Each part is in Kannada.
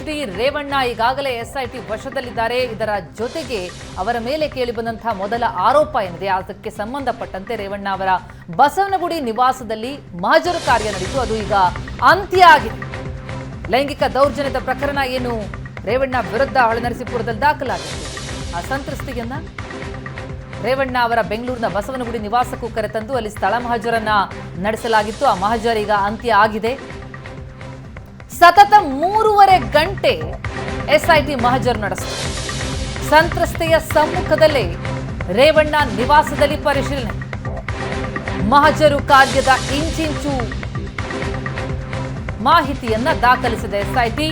ಡಿ ರೇವಣ್ಣ ಈಗಾಗಲೇ ಎಸ್ಐಟಿ ವಶದಲ್ಲಿದ್ದಾರೆ. ಇದರ ಜೊತೆಗೆ ಅವರ ಮೇಲೆ ಕೇಳಿಬಂದಂತಹ ಮೊದಲ ಆರೋಪ ಏನಿದೆ ಅದಕ್ಕೆ ಸಂಬಂಧಪಟ್ಟಂತೆ ರೇವಣ್ಣ ಅವರ ಬಸವನಗುಡಿ ನಿವಾಸದಲ್ಲಿ ಮಹಜರು ಕಾರ್ಯ ನಡೆಯಿತು. ಅದು ಈಗ ಅಂತ್ಯ ಆಗಿದೆ. ಲೈಂಗಿಕ ದೌರ್ಜನ್ಯದ ಪ್ರಕರಣ ಏನು ರೇವಣ್ಣ ವಿರುದ್ಧ ಹೊಳೆನರಸೀಪುರದಲ್ಲಿ ದಾಖಲಾಗಿತ್ತು. ಆ ಸಂತ್ರಸ್ತೆಯನ್ನ ರೇವಣ್ಣ ಅವರ ಬೆಂಗಳೂರಿನ ಬಸವನಗುಡಿ ನಿವಾಸಕ್ಕೂ ಕರೆತಂದು ಅಲ್ಲಿ ಸ್ಥಳ ಮಹಜರನ್ನ ನಡೆಸಲಾಗಿತ್ತು. ಆ ಮಹಜರ್ ಈಗ ಅಂತ್ಯ ಆಗಿದೆ. ಸತತ 3.5 ಗಂಟೆ ಎಸ್ಐಟಿ ಮಹಜರ್ ನಡೆಸಿತು. ಸಂತ್ರಸ್ತೆಯ ಸಮ್ಮುಖದಲ್ಲೇ ರೇವಣ್ಣ ನಿವಾಸದಲ್ಲಿ ಪರಿಶೀಲನೆ. ಮಹಜರು ಕಾರ್ಯದ ಇಂಚಿಂಚು ಮಾಹಿತಿಯನ್ನ ದಾಖಲಿಸಿದೆ ಎಸ್ಐಟಿ.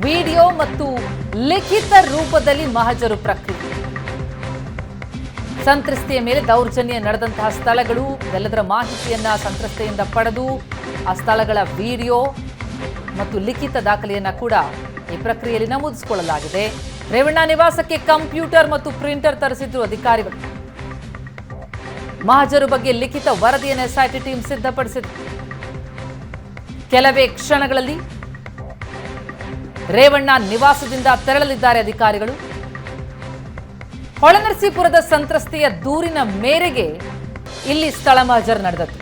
ವಿಡಿಯೋ ಮತ್ತು ಲಿಖಿತ ರೂಪದಲ್ಲಿ ಮಹಜರು ಪ್ರಕ್ರಿಯೆ. ಸಂತ್ರಸ್ತೆಯ ಮೇಲೆ ದೌರ್ಜನ್ಯ ನಡೆದಂತಹ ಸ್ಥಳಗಳು ಎಲ್ಲದರ ಮಾಹಿತಿಯನ್ನ ಸಂತ್ರಸ್ತೆಯಿಂದ ಪಡೆದು ಆ ಸ್ಥಳಗಳ ವಿಡಿಯೋ ಮತ್ತು ಲಿಖಿತ ದಾಖಲೆಯನ್ನ ಕೂಡ ಈ ಪ್ರಕ್ರಿಯೆಯಲ್ಲಿ ನಮೂದಿಸಿಕೊಳ್ಳಲಾಗಿದೆ. ರೇವಣ್ಣ ನಿವಾಸಕ್ಕೆ ಕಂಪ್ಯೂಟರ್ ಮತ್ತು ಪ್ರಿಂಟರ್ ತರಿಸಿದ್ರು ಅಧಿಕಾರಿಗಳು. ಮಹಜರು ಬಗ್ಗೆ ಲಿಖಿತ ವರದಿಯನ್ನು ಎಸ್ಐಟಿ ಟೀಮ್ ಸಿದ್ಧಪಡಿಸಿದೆ. ಕೆಲವೇ ಕ್ಷಣಗಳಲ್ಲಿ ರೇವಣ್ಣ ನಿವಾಸದಿಂದ ತೆರಳಲಿದ್ದಾರೆ ಅಧಿಕಾರಿಗಳು. ಹೊಳೆನರಸೀಪುರದ ಸಂತ್ರಸ್ತೆಯ ದೂರಿನ ಮೇರೆಗೆ ಇಲ್ಲಿ ಸ್ಥಳ ಮಹಜರ್ ನಡೆದದ್ದು.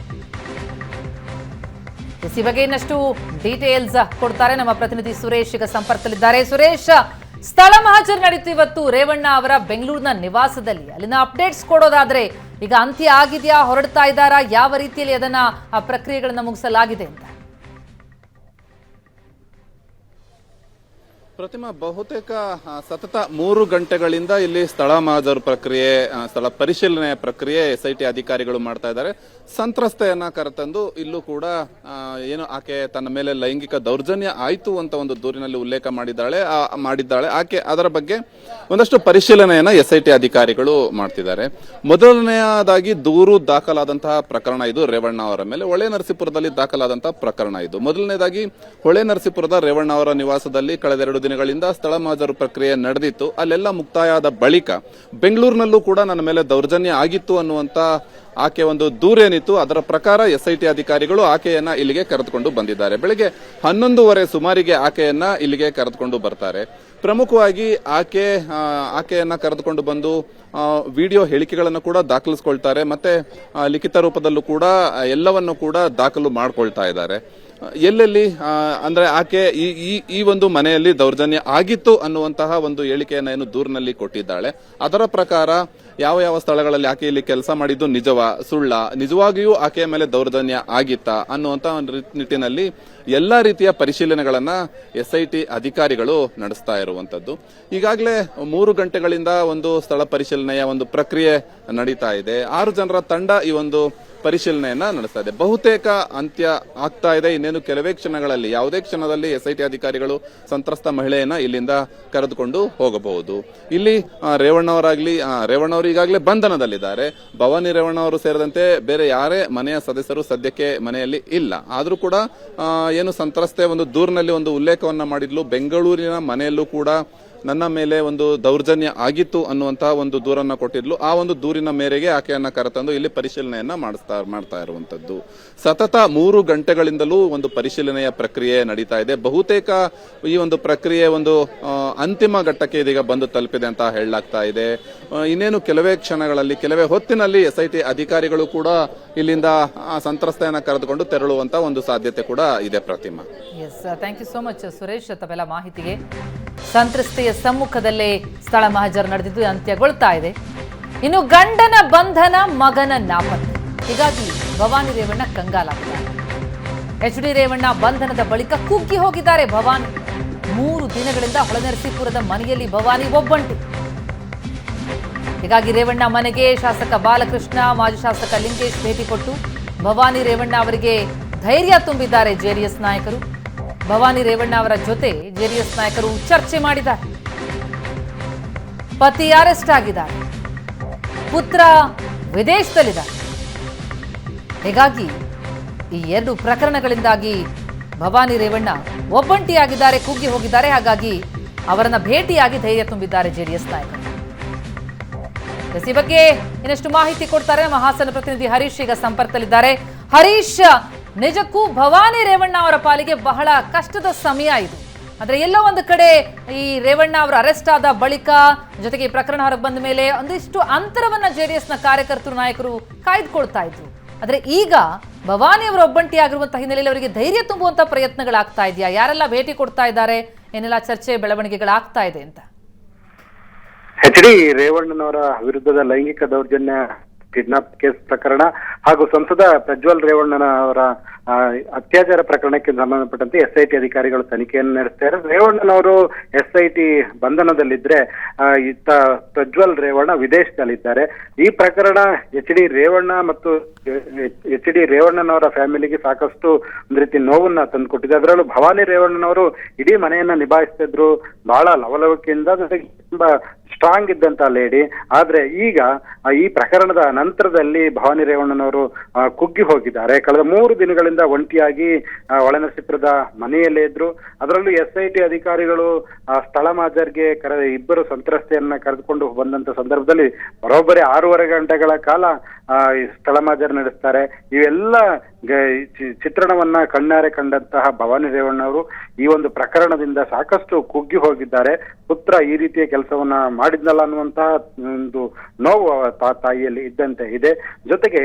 ಈ ಬಗ್ಗೆ ಇನ್ನಷ್ಟು ಡೀಟೇಲ್ಸ್ ಕೊಡ್ತಾರೆ ನಮ್ಮ ಪ್ರತಿನಿಧಿ ಸುರೇಶ್ ಈಗ ಸಂಪರ್ಕದಲ್ಲಿದ್ದಾರೆ. ಸುರೇಶ್, ಸ್ಥಳ ಮಹಜರ್ ನಡೀತು ಇವತ್ತು ರೇವಣ್ಣ ಅವರ ಬೆಂಗಳೂರಿನ ನಿವಾಸದಲ್ಲಿ. ಅಲ್ಲಿನ ಅಪ್ಡೇಟ್ಸ್ ಕೊಡೋದಾದ್ರೆ ಈಗ ಅಂತ್ಯ ಆಗಿದೆಯಾ, ಹೊರಡ್ತಾ ಇದ್ದಾರಾ, ಯಾವ ರೀತಿಯಲ್ಲಿ ಅದನ್ನ ಆ ಪ್ರಕ್ರಿಯೆಗಳನ್ನ ಮುಗಿಸಲಾಗಿದೆ ಅಂತ? ಪ್ರತಿಮಾ, ಬಹುತೇಕ ಸತತ 3 ಗಂಟೆಗಳಿಂದ ಇಲ್ಲಿ ಸ್ಥಳ ಮಹಜರು ಪ್ರಕ್ರಿಯೆ, ಸ್ಥಳ ಪರಿಶೀಲನೆ ಪ್ರಕ್ರಿಯೆ ಎಸ್ಐಟಿ ಅಧಿಕಾರಿಗಳು ಮಾಡ್ತಾ ಇದ್ದಾರೆ. ಸಂತ್ರಸ್ತೆಯನ್ನ ಕರೆತಂದು ಇಲ್ಲೂ ಕೂಡ ಏನು ಆಕೆ ತನ್ನ ಮೇಲೆ ಲೈಂಗಿಕ ದೌರ್ಜನ್ಯ ಆಯ್ತು ಅಂತ ಒಂದು ದೂರಿನಲ್ಲಿ ಉಲ್ಲೇಖ ಮಾಡಿದ್ದಾಳೆ ಆಕೆ. ಅದರ ಬಗ್ಗೆ ಒಂದಷ್ಟು ಪರಿಶೀಲನೆಯನ್ನ ಎಸ್ಐಟಿ ಅಧಿಕಾರಿಗಳು ಮಾಡ್ತಿದ್ದಾರೆ. ಮೊದಲನೆಯದಾಗಿ ದೂರು ದಾಖಲಾದಂತಹ ಪ್ರಕರಣ ಇದು ರೇವಣ್ಣ ಅವರ ಮೇಲೆ. ಹೊಳೆನರಸೀಪುರದಲ್ಲಿ ದಾಖಲಾದಂತಹ ಪ್ರಕರಣ ಇದು. ಮೊದಲನೇದಾಗಿ ಹೊಳೆನರಸೀಪುರದ ರೇವಣ್ಣ ಅವರ ನಿವಾಸದಲ್ಲಿ ಕಳೆದ 2 ದಿನಗಳಿಂದ ಸ್ಥಳ ಮಹಜರು ಪ್ರಕ್ರಿಯೆ ನಡೆದಿತ್ತು. ಅಲ್ಲೆಲ್ಲ ಮುಕ್ತಾಯದ ಬಳಿಕ ಬೆಂಗಳೂರಿನಲ್ಲೂ ಕೂಡ ನನ್ನ ಮೇಲೆ ದೌರ್ಜನ್ಯ ಆಗಿತ್ತು ಅನ್ನುವಂತ ಆಕೆ ಒಂದು ದೂರೇನಿತ್ತು. ಅದರ ಪ್ರಕಾರ ಎಸ್ಐಟಿ ಅಧಿಕಾರಿಗಳು ಆಕೆಯನ್ನ ಇಲ್ಲಿಗೆ ಕರೆದುಕೊಂಡು ಬಂದಿದ್ದಾರೆ. ಬೆಳಗ್ಗೆ 11:30 ಸುಮಾರಿಗೆ ಆಕೆಯನ್ನ ಇಲ್ಲಿಗೆ ಕರೆದುಕೊಂಡು ಬರ್ತಾರೆ. ಪ್ರಮುಖವಾಗಿ ಆಕೆಯನ್ನ ಕರೆದುಕೊಂಡು ಬಂದು ವಿಡಿಯೋ ಹೇಳಿಕೆಗಳನ್ನು ಕೂಡ ದಾಖಲಿಸಿಕೊಳ್ತಾರೆ. ಮತ್ತೆ ಲಿಖಿತ ರೂಪದಲ್ಲೂ ಕೂಡ ಎಲ್ಲವನ್ನು ಕೂಡ ದಾಖಲು ಮಾಡ್ಕೊಳ್ತಾ ಇದ್ದಾರೆ. ಎಲ್ಲೆಲ್ಲಿ ಅಂದ್ರೆ ಆಕೆ ಈ ಒಂದು ಮನೆಯಲ್ಲಿ ದೌರ್ಜನ್ಯ ಆಗಿತ್ತು ಅನ್ನುವಂತಹ ಒಂದು ಹೇಳಿಕೆಯನ್ನ ಏನು ದೂರಿನಲ್ಲಿ ಕೊಟ್ಟಿದ್ದಾಳೆ. ಅದರ ಪ್ರಕಾರ ಯಾವ ಸ್ಥಳಗಳಲ್ಲಿ ಆಕೆ ಇಲ್ಲಿ ಕೆಲಸ ಮಾಡಿದ್ದು ನಿಜವಾ ಸುಳ್ಳ, ನಿಜವಾಗಿಯೂ ಆಕೆಯ ಮೇಲೆ ದೌರ್ಜನ್ಯ ಆಗಿತ್ತಾ ಅನ್ನುವಂತ ಒಂದು ನಿಟ್ಟಿನಲ್ಲಿ ಎಲ್ಲಾ ರೀತಿಯ ಪರಿಶೀಲನೆಗಳನ್ನ ಎಸ್ಐಟಿ ಅಧಿಕಾರಿಗಳು ನಡೆಸ್ತಾ ಇರುವಂತದ್ದು. ಈಗಾಗಲೇ 3 ಗಂಟೆಗಳಿಂದ ಒಂದು ಸ್ಥಳ ಪರಿಶೀಲನೆಯ ಒಂದು ಪ್ರಕ್ರಿಯೆ ನಡೀತಾ ಇದೆ. 6 ಜನರ ತಂಡ ಈ ಒಂದು ಪರಿಶೀಲನೆಯನ್ನ ನಡೆಸ್ತಾ ಇದೆ. ಬಹುತೇಕ ಅಂತ್ಯ ಆಗ್ತಾ ಇದೆ. ಇನ್ನೇನು ಕೆಲವೇ ಕ್ಷಣಗಳಲ್ಲಿ, ಯಾವುದೇ ಕ್ಷಣದಲ್ಲಿ ಎಸ್ಐಟಿ ಅಧಿಕಾರಿಗಳು ಸಂತ್ರಸ್ತ ಮಹಿಳೆಯನ್ನ ಇಲ್ಲಿಂದ ಕರೆದುಕೊಂಡು ಹೋಗಬಹುದು. ಇಲ್ಲಿ ರೇವಣ್ಣವರು ಈಗಾಗಲೇ ಬಂಧನದಲ್ಲಿದ್ದಾರೆ. ಭವಾನಿ ರೇವಣ್ಣ ಅವರು ಸೇರಿದಂತೆ ಬೇರೆ ಯಾರೇ ಮನೆಯ ಸದಸ್ಯರು ಸದ್ಯಕ್ಕೆ ಮನೆಯಲ್ಲಿ ಇಲ್ಲ. ಆದ್ರೂ ಕೂಡ ಏನು ಸಂತ್ರಸ್ತೆ ಒಂದು ದೂರಿನಲ್ಲಿ ಒಂದು ಉಲ್ಲೇಖವನ್ನ ಮಾಡಿದ್ಲು. ಬೆಂಗಳೂರಿನ ಮನೆಯಲ್ಲೂ ಕೂಡ ನನ್ನ ಮೇಲೆ ಒಂದು ದೌರ್ಜನ್ಯ ಆಗಿತ್ತು ಅನ್ನುವಂತಹ ಒಂದು ದೂರನ್ನ ಕೊಟ್ಟಿದ್ಲು. ಆ ಒಂದು ದೂರಿನ ಮೇರೆಗೆ ಆಕೆಯನ್ನ ಕರೆತಂದು ಇಲ್ಲಿ ಪರಿಶೀಲನೆಯನ್ನ ಮಾಡ್ತಾ ಇರುವಂತದ್ದು. ಸತತ 3 ಗಂಟೆಗಳಿಂದಲೂ ಒಂದು ಪರಿಶೀಲನೆಯ ಪ್ರಕ್ರಿಯೆ ನಡೀತಾ ಇದೆ. ಬಹುತೇಕ ಈ ಒಂದು ಪ್ರಕ್ರಿಯೆ ಒಂದು ಅಂತಿಮ ಘಟ್ಟಕ್ಕೆ ಇದೀಗ ಬಂದು ತಲುಪಿದೆ ಅಂತ ಹೇಳಲಾಗ್ತಾ ಇದೆ. ಇನ್ನೇನು ಕೆಲವೇ ಕ್ಷಣಗಳಲ್ಲಿ, ಕೆಲವೇ ಹೊತ್ತಿನಲ್ಲಿ ಎಸ್ಐಟಿ ಅಧಿಕಾರಿಗಳು ಕೂಡ ಇಲ್ಲಿಂದ ಸಂತ್ರಸ್ತೆಯನ್ನ ಕರೆದುಕೊಂಡು ತೆರಳುವಂತ ಒಂದು ಸಾಧ್ಯತೆ ಕೂಡ ಇದೆ. Pratima, thank you so much Suresh ತಮ್ಮೆಲ್ಲ ಮಾಹಿತಿಗೆ. ಸಂತ್ರಸ್ತೆಯ ಸಮ್ಮುಖದಲ್ಲೇ ಸ್ಥಳ ಮಹಜರ್ ನಡೆದಿದ್ದು ಅಂತ್ಯಗೊಳ್ತಾ ಇದೆ. ಇನ್ನು ಗಂಡನ ಬಂಧನ, ಮಗನ ನಾಪತ್ತೆ. ಹೀಗಾಗಿ ಭವಾನಿ ರೇವಣ್ಣ ಕಂಗಾಲಾಗಿದ್ದಾರೆ. HD ರೇವಣ್ಣ ಬಂಧನದ ಬಳಿಕ ಕುಗ್ಗಿ ಹೋಗಿದ್ದಾರೆ ಭವಾನಿ. 3 ದಿನಗಳಿಂದ ಹೊಳೆನರಸೀಪುರದ ಮನೆಯಲ್ಲಿ ಭವಾನಿ ಒಬ್ಬಂಟಿ. ಹೀಗಾಗಿ ರೇವಣ್ಣ ಮನೆಗೆ ಶಾಸಕ ಬಾಲಕೃಷ್ಣ, ಮಾಜಿ ಶಾಸಕ ಲಿಂಗೇಶ್ ಭೇಟಿ ಕೊಟ್ಟು ಭವಾನಿ ರೇವಣ್ಣ ಅವರಿಗೆ ಧೈರ್ಯ ತುಂಬಿದ್ದಾರೆ ಜೆಡಿಎಸ್ ನಾಯಕರು. ಭವಾನಿ ರೇವಣ್ಣ ಅವರ ಜೊತೆ ಜೆಡಿಎಸ್ ನಾಯಕರು ಚರ್ಚೆ ಮಾಡಿದ್ದಾರೆ. ಪತಿ ಅರೆಸ್ಟ್ ಆಗಿದ್ದಾರೆ, ಪುತ್ರ ವಿದೇಶದಲ್ಲಿದ್ದಾರೆ. ಹೀಗಾಗಿ ಈ 2 ಪ್ರಕರಣಗಳಿಂದಾಗಿ ಭವಾನಿ ರೇವಣ್ಣ ಒಬ್ಬಂಟಿಯಾಗಿದ್ದಾರೆ, ಕುಗ್ಗಿ ಹೋಗಿದ್ದಾರೆ. ಹಾಗಾಗಿ ಅವರನ್ನ ಭೇಟಿಯಾಗಿ ಧೈರ್ಯ ತುಂಬಿದ್ದಾರೆ ಜೆಡಿಎಸ್ ನಾಯಕರು. ಈ ಬಗ್ಗೆ ಇನ್ನಷ್ಟು ಮಾಹಿತಿ ಕೊಡ್ತಾರೆ ನಮ್ಮ ಹಾಸನ ಪ್ರತಿನಿಧಿ ಹರೀಶ್ ಈಗ ಸಂಪರ್ಕದಲ್ಲಿದ್ದಾರೆ. ಹರೀಶ್, ನಿಜಕ್ಕೂ ಭವಾನಿ ರೇವಣ್ಣ ಅವರ ಪಾಲಿಗೆ ಬಹಳ ಕಷ್ಟದ ಸಮಯ ಇದು. ಆದ್ರೆ ಎಲ್ಲೋ ಒಂದು ಕಡೆ ಈ ರೇವಣ್ಣ ಅವರು ಅರೆಸ್ಟ್ ಆದ ಬಳಿಕ ಜೊತೆಗೆ ಈ ಪ್ರಕರಣ ಹೊರಗೆ ಬಂದ ಮೇಲೆ ಒಂದಿಷ್ಟು ಅಂತರವನ್ನ ಜೆಡಿಎಸ್ನ ಕಾರ್ಯಕರ್ತರು ನಾಯಕರು ಕಾಯ್ದುಕೊಳ್ತಾ ಇದ್ರು. ಆದ್ರೆ ಈಗ ಭವಾನಿ ಅವರು ಒಬ್ಬಂಟಿ ಆಗಿರುವಂತಹ ಹಿನ್ನೆಲೆಯಲ್ಲಿ ಅವರಿಗೆ ಧೈರ್ಯ ತುಂಬುವಂತ ಪ್ರಯತ್ನಗಳಾಗ್ತಾ ಇದೆಯಾ? ಯಾರೆಲ್ಲ ಭೇಟಿ ಕೊಡ್ತಾ ಇದ್ದಾರೆ, ಏನೆಲ್ಲ ಚರ್ಚೆ ಬೆಳವಣಿಗೆಗಳಾಗ್ತಾ ಇದೆ ಅಂತ? ಎಚ್ ಡಿ ರೇವಣ್ಣನವರ ವಿರುದ್ಧದ ಲೈಂಗಿಕ ದೌರ್ಜನ್ಯ ಕಿಡ್ನಾಪ್ ಕೇಸ್ ಪ್ರಕರಣ ಹಾಗೂ ಸಂಸದ ಪ್ರಜ್ವಲ್ ರೇವಣ್ಣನವರ ಅತ್ಯಾಚಾರ ಪ್ರಕರಣಕ್ಕೆ ಸಂಬಂಧಪಟ್ಟಂತೆ SIT ಅಧಿಕಾರಿಗಳು ತನಿಖೆಯನ್ನು ನಡೆಸ್ತಾರೆ. ರೇವಣ್ಣನವರು SIT ಬಂಧನದಲ್ಲಿದ್ರೆ ಇತ್ತ ಪ್ರಜ್ವಲ್ ರೇವಣ್ಣ ವಿದೇಶದಲ್ಲಿದ್ದಾರೆ. ಈ ಪ್ರಕರಣ ಎಚ್ ಡಿ ರೇವಣ್ಣ ಮತ್ತು ಎಚ್ ಡಿ ರೇವಣ್ಣನವರ ಫ್ಯಾಮಿಲಿಗೆ ಸಾಕಷ್ಟು ಒಂದು ರೀತಿ ನೋವನ್ನ ತಂದುಕೊಟ್ಟಿದೆ. ಅದರಲ್ಲೂ ಭವಾನಿ ರೇವಣ್ಣನವರು ಇಡೀ ಮನೆಯನ್ನ ನಿಭಾಯಿಸ್ತಿದ್ರು, ಬಹಳ ಲವಲವಿಕೆಯಿಂದ, ಜೊತೆಗೆ ತುಂಬಾ ಸ್ಟ್ರಾಂಗ್ ಇದ್ದಂತ ಲೇಡಿ. ಆದ್ರೆ ಈಗ ಈ ಪ್ರಕರಣದ ನಂತರದಲ್ಲಿ ಭವಾನಿ ರೇವಣ್ಣನವರು ಕುಗ್ಗಿ ಹೋಗಿದ್ದಾರೆ. ಕಳೆದ 3 ದಿನಗಳಿಂದ ಒಂಟಿಯಾಗಿ ಒಳನರಸೀಪುರದ ಮನೆಯಲ್ಲೇ ಇದ್ರು. ಅದರಲ್ಲೂ SIT ಅಧಿಕಾರಿಗಳು ಸ್ಥಳ ಮಾಜರ್ಗೆ ಇಬ್ಬರು ಸಂತ್ರಸ್ತೆಯನ್ನ ಕರೆದುಕೊಂಡು ಬಂದಂತ ಸಂದರ್ಭದಲ್ಲಿ ಬರೋಬ್ಬರಿ 6.5 ಗಂಟೆಗಳ ಕಾಲ ಸ್ಥಳ ಮಾಜರ್ ನಡೆಸ್ತಾರೆ. ಇವೆಲ್ಲ ಚಿತ್ರಣವನ್ನ ಕಣ್ಣಾರೆ ಕಂಡಂತಹ ಭವಾನಿ ರೇವಣ್ಣವರು ಈ ಒಂದು ಪ್ರಕರಣದಿಂದ ಸಾಕಷ್ಟು ಕುಗ್ಗಿ ಹೋಗಿದ್ದಾರೆ. ಪುತ್ರ ಈ ರೀತಿಯ ಕೆಲಸವನ್ನ ಮಾಡಿದ್ನಲ್ಲ ಅನ್ನುವಂತಹ ಒಂದು ನೋವು ತಾಯಿಯಲ್ಲಿ ಇದ್ದಂತೆ ಇದೆ. ಜೊತೆಗೆ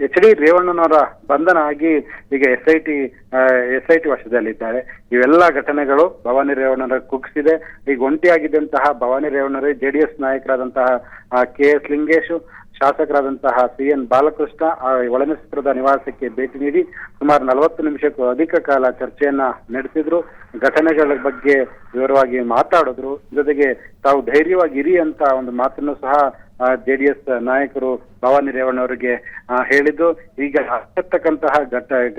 ಎಚ್ ಡಿ ರೇವಣ್ಣನವರ ಬಂಧನ ಆಗಿ ಈಗ SIT ವಶದಲ್ಲಿದ್ದಾರೆ. ಇವೆಲ್ಲ ಘಟನೆಗಳು ಭವಾನಿ ರೇವಣ್ಣರ ಕುಗ್ಸಿದೆ. ಈಗ ಒಂಟಿಯಾಗಿದ್ದಂತಹ Bhavani ರೇವಣ್ಣರೇ JDS ನಾಯಕರಾದಂತಹ KS Lingesh, ಶಾಸಕರಾದಂತಹ CN Balakrishna ಒಳನರಸೀಪುರದ ನಿವಾಸಕ್ಕೆ ಭೇಟಿ ನೀಡಿ ಸುಮಾರು 40 ನಿಮಿಷಕ್ಕೂ ಅಧಿಕ ಕಾಲ ಚರ್ಚೆಯನ್ನ ನಡೆಸಿದ್ರು. ಘಟನೆಗಳ ಬಗ್ಗೆ ವಿವರವಾಗಿ ಮಾತಾಡಿದ್ರು. ಜೊತೆಗೆ ತಾವು ಧೈರ್ಯವಾಗಿ ಇರಿ ಅಂತ ಒಂದು ಮಾತನ್ನು ಸಹ JDS ನಾಯಕರು ಭವಾನಿ ರೇವಣ್ಣವರಿಗೆ ಹೇಳಿದ್ದು. ಈಗ ಆಗತಕ್ಕಂತಹ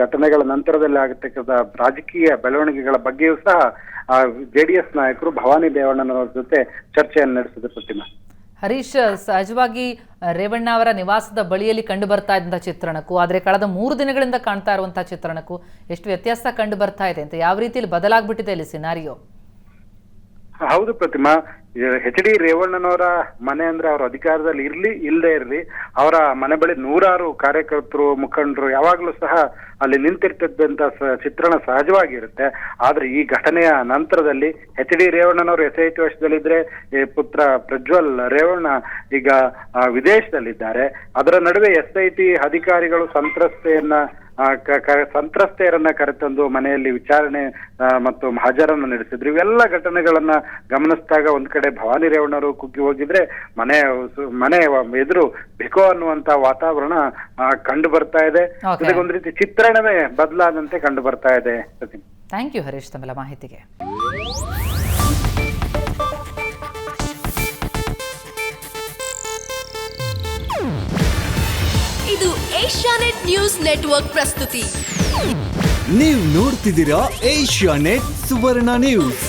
ಘಟನೆಗಳ ನಂತರದಲ್ಲಿ ಆಗತಕ್ಕಂತಹ ರಾಜಕೀಯ ಬೆಳವಣಿಗೆಗಳ ಬಗ್ಗೆಯೂ ಸಹ JDS ನಾಯಕರು ಭವಾನಿ ರೇವಣ್ಣನವರ ಜೊತೆ ಚರ್ಚೆಯನ್ನು ನಡೆಸಿದ್ರು. ಪ್ರತಿಮಾ, ಹರೀಶ್, ಸಹಜವಾಗಿ ರೇವಣ್ಣ ಅವರ ನಿವಾಸದ ಬಳಿಯಲ್ಲಿ ಕಂಡು ಬರ್ತಾ ಇದ್ದಂಥ ಚಿತ್ರಣಕ್ಕೂ ಆದರೆ ಕಳೆದ 3 ದಿನಗಳಿಂದ ಕಾಣ್ತಾ ಇರುವಂತಹ ಚಿತ್ರಣಕ್ಕೂ ಎಷ್ಟು ವ್ಯತ್ಯಾಸ ಕಂಡು ಬರ್ತಾ ಇದೆ ಅಂತ, ಯಾವ ರೀತಿಯಲ್ಲಿ ಬದಲಾಗ್ಬಿಟ್ಟಿದೆ ಇಲ್ಲಿ ಸಿನಾರಿಯೋ? ಹೌದು ಪ್ರತಿಮಾ, ಎಚ್ ಡಿ ರೇವಣ್ಣನವರ ಮನೆ ಅಂದ್ರೆ ಅವ್ರ ಅಧಿಕಾರದಲ್ಲಿ ಇರ್ಲಿ ಇಲ್ಲದೆ ಇರ್ಲಿ, ಅವರ ಮನೆ ಬಳಿ 100 ಕಾರ್ಯಕರ್ತರು, ಮುಖಂಡರು ಯಾವಾಗ್ಲೂ ಸಹ ಅಲ್ಲಿ ನಿಂತಿರ್ತಕ್ಕಂತ ಚಿತ್ರಣ ಸಹಜವಾಗಿರುತ್ತೆ. ಆದ್ರೆ ಈ ಘಟನೆಯ ನಂತರದಲ್ಲಿ ಎಚ್ ಡಿ ರೇವಣ್ಣನವರು SIT ವಶದಲ್ಲಿದ್ರೆ, ಪುತ್ರ ಪ್ರಜ್ವಲ್ ರೇವಣ್ಣ ಈಗ ವಿದೇಶದಲ್ಲಿದ್ದಾರೆ. ಅದರ ನಡುವೆ SIT ಅಧಿಕಾರಿಗಳು ಸಂತ್ರಸ್ತೆಯರನ್ನ ಕರೆತಂದು ಮನೆಯಲ್ಲಿ ವಿಚಾರಣೆ ಮತ್ತು ಹಾಜರನ್ನು ನಡೆಸಿದ್ರು. ಇವೆಲ್ಲ ಘಟನೆಗಳನ್ನ ಗಮನಿಸಿದಾಗ ಒಂದ್ ಕಡೆ ಭವಾನಿ ರೇವಣ್ಣರು ಕುಗ್ಗಿ ಹೋಗಿದ್ರೆ, ಮನೆ ಎದುರು ಬಿಕೋ ಅನ್ನುವಂತ ವಾತಾವರಣ ಕಂಡು ಬರ್ತಾ ಇದೆ. ಒಂದ್ ರೀತಿ ಚಿತ್ರಣವೇ ಬದಲಾದಂತೆ ಕಂಡು ಬರ್ತಾ ಇದೆ. ಥ್ಯಾಂಕ್ ಯು ಹರೀಶ್ ತಮ್ಮೆಲ್ಲ ಮಾಹಿತಿಗೆ. ಇದು ಏಷ್ಯಾನೆಟ್ ನ್ಯೂಸ್ ನೆಟ್ವರ್ಕ್ ಪ್ರಸ್ತುತಿ. ನೀವು ನೋಡ್ತಿದ್ದೀರಾ ಏಷ್ಯಾನೆಟ್ ಸುವರ್ಣ ನ್ಯೂಸ್.